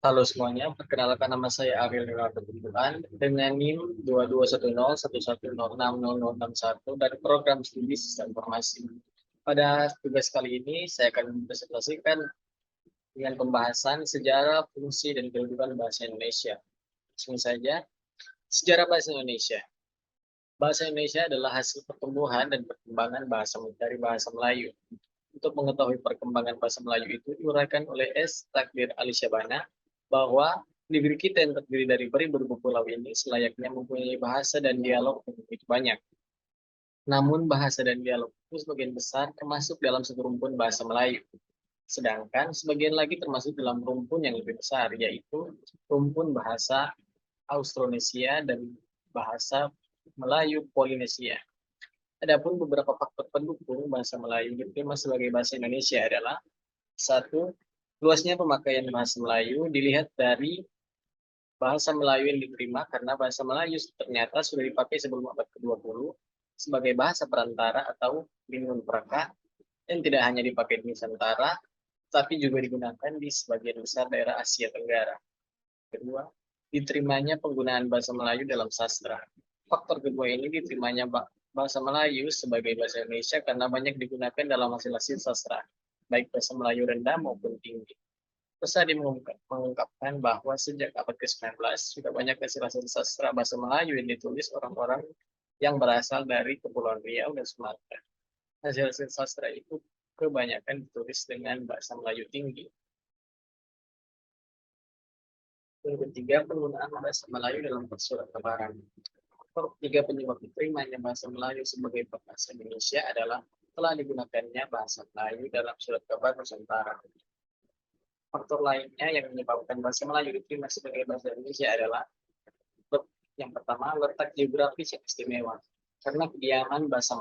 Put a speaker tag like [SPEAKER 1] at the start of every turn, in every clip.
[SPEAKER 1] Halo semuanya, perkenalkan nama saya Ariel Leonardo Bunduran dengan NIM 221011060061 dari program studi Sistem Informasi. Pada tugas kali ini, saya akan mempresentasikan dengan pembahasan sejarah, fungsi, dan kedudukan bahasa Indonesia. Langsung saja, sejarah bahasa Indonesia. Bahasa Indonesia adalah hasil pertumbuhan dan perkembangan bahasa dari bahasa Melayu. Untuk mengetahui perkembangan bahasa Melayu itu diuraikan oleh S. Takdir Ali Syabana bahwa negeri kita yang terdiri dari beribu-ribu pulau ini selayaknya mempunyai bahasa dan dialog yang begitu banyak. Namun bahasa dan dialog itu sebagian besar termasuk dalam satu rumpun bahasa Melayu. Sedangkan sebagian lagi termasuk dalam rumpun yang lebih besar, yaitu rumpun bahasa Austronesia dan bahasa Melayu Polinesia. Adapun beberapa faktor pendukung bahasa Melayu diterima sebagai bahasa Indonesia adalah satu, luasnya pemakaian bahasa Melayu dilihat dari bahasa Melayu yang diterima karena bahasa Melayu ternyata sudah dipakai sebelum abad ke-20 sebagai bahasa perantara atau binuan peraka yang tidak hanya dipakai di Nusantara, tapi juga digunakan di sebagian besar daerah Asia Tenggara. Kedua, diterimanya penggunaan bahasa Melayu dalam sastra. Faktor kedua ini diterimanya bahasa Melayu sebagai bahasa Indonesia karena banyak digunakan dalam hasil-hasil sastra, baik bahasa Melayu rendah maupun tinggi. Pesadi mengungkapkan bahwa sejak abad ke-19 sudah banyak hasil-hasil sastra bahasa Melayu yang ditulis orang-orang yang berasal dari Kepulauan Riau dan Sumatera. Hasil-hasil sastra itu kebanyakan ditulis dengan bahasa Melayu tinggi. Yang ketiga, penggunaan bahasa Melayu dalam persurat kabaran. Faktor tiga penyebab diterimanya bahasa Melayu sebagai bahasa Indonesia adalah telah digunakannya bahasa Melayu dalam surat kabar Nusantara. Faktor lainnya yang menyebabkan bahasa Melayu diterima sebagai bahasa Indonesia adalah yang pertama, letak geografis yang istimewa. Karena kediaman bangsa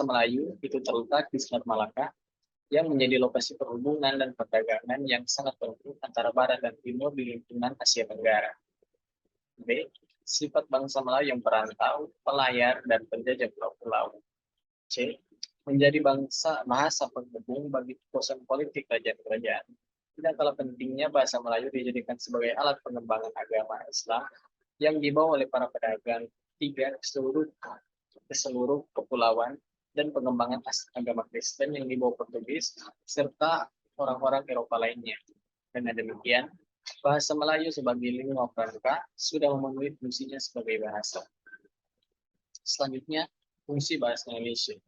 [SPEAKER 1] Melayu itu terletak di Selat Malaka yang menjadi lokasi perhubungan dan perdagangan yang sangat penting antara Barat dan Timur di lingkungan Asia Tenggara. B. Sifat bangsa Melayu yang perantau, pelayar, dan penjajah pulau-pulau. C. Menjadi bahasa penghubung bagi kekuasaan politik kerajaan-kerajaan. Tidak kalah pentingnya bahasa Melayu dijadikan sebagai alat pengembangan agama Islam yang dibawa oleh para pedagang ke seluruh kepulauan dan pengembangan agama Kristen yang dibawa Portugis serta orang-orang Eropa lainnya. Dengan demikian, bahasa Melayu sebagai lingua franca sudah memenuhi fungsinya sebagai bahasa. Selanjutnya, fungsi bahasa Indonesia.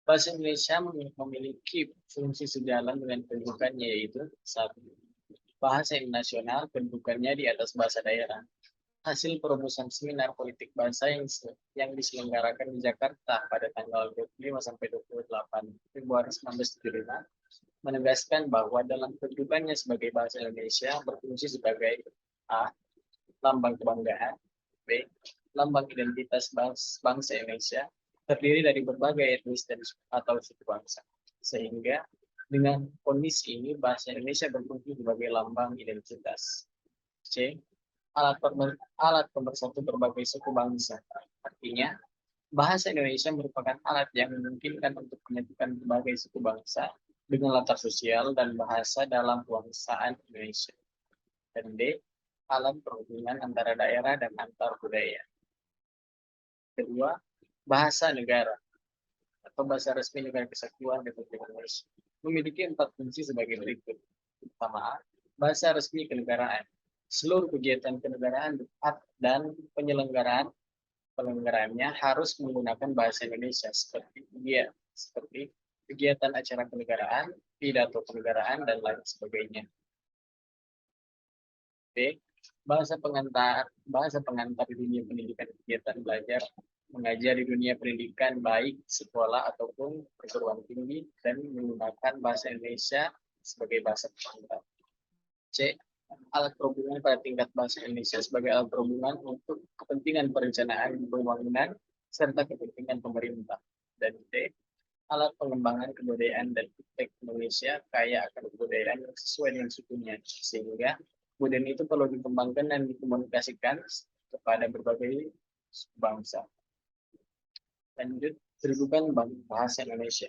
[SPEAKER 1] Bahasa Indonesia memiliki fungsi sejalan dengan kedudukannya, yaitu satu, bahasa yang nasional, kedudukannya di atas bahasa daerah. Hasil perumusan seminar politik bahasa yang diselenggarakan di Jakarta pada tanggal 25 sampai 28 Februari 1975 menegaskan bahwa dalam kedudukannya sebagai bahasa Indonesia berfungsi sebagai A. Lambang kebanggaan, B. Lambang identitas bangsa Indonesia terdiri dari berbagai etnis atau suku bangsa. Sehingga dengan kondisi ini bahasa Indonesia berfungsi sebagai lambang identitas. C. Alat pemersatu berbagai suku bangsa. Artinya, bahasa Indonesia merupakan alat yang memungkinkan untuk menyatukan berbagai suku bangsa dengan latar sosial dan bahasa dalam kebangsaan Indonesia. Dan D. Alat perhubungan antara daerah dan antar budaya. Kedua, bahasa negara atau bahasa resmi negara kesatuan Republik Indonesia memiliki 4 fungsi sebagai berikut. Pertama, bahasa resmi kenegaraan. Seluruh kegiatan kenegaraan dan penyelenggaraannya harus menggunakan bahasa Indonesia seperti kegiatan acara kenegaraan, pidato kenegaraan, dan lain sebagainya. B. Bahasa pengantar di dunia pendidikan, kegiatan belajar mengajar di dunia pendidikan baik sekolah ataupun perguruan tinggi dan menggunakan bahasa Indonesia sebagai bahasa pengantar. C. Alat perhubungan pada tingkat bahasa Indonesia sebagai alat perhubungan untuk kepentingan perencanaan pembangunan serta kepentingan pemerintah. Dan D. Alat pengembangan kebudayaan dan teks Indonesia kaya akan kebudayaan yang sesuai dengan sukunya, sehingga budaya itu perlu dikembangkan dan dikomunikasikan kepada berbagai bangsa. Lanjut, kedudukan bahasa Indonesia.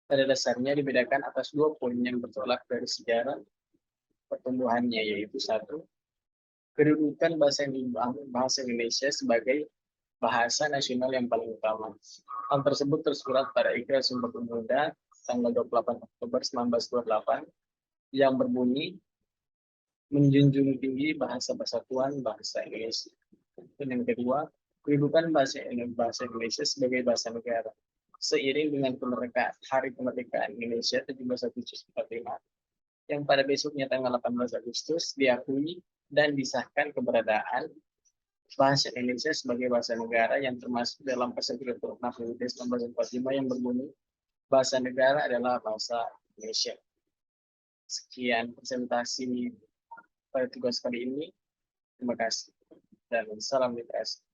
[SPEAKER 1] Pada dasarnya dibedakan atas 2 poin yang bertolak dari sejarah pertumbuhannya, yaitu satu, kedudukan bahasa Indonesia sebagai bahasa nasional yang paling utama. Hal tersebut tersurat pada Ikrar Sumpah Pemuda tanggal 28 Oktober 1928 yang berbunyi menjunjung tinggi bahasa persatuan bangsa Indonesia. Dan yang kedua, kedudukan bahasa Indonesia sebagai bahasa negara. Seiring dengan Hari Kemerdekaan Indonesia 17 Agustus 45, yang pada besoknya tanggal 18 Agustus diakui dan disahkan keberadaan bahasa Indonesia sebagai bahasa negara yang termasuk dalam Persaturan Republik Indonesia 1945 yang berbunyi bahasa negara adalah bahasa Indonesia. Sekian presentasi pada tugas kali ini. Terima kasih dan salam literasi.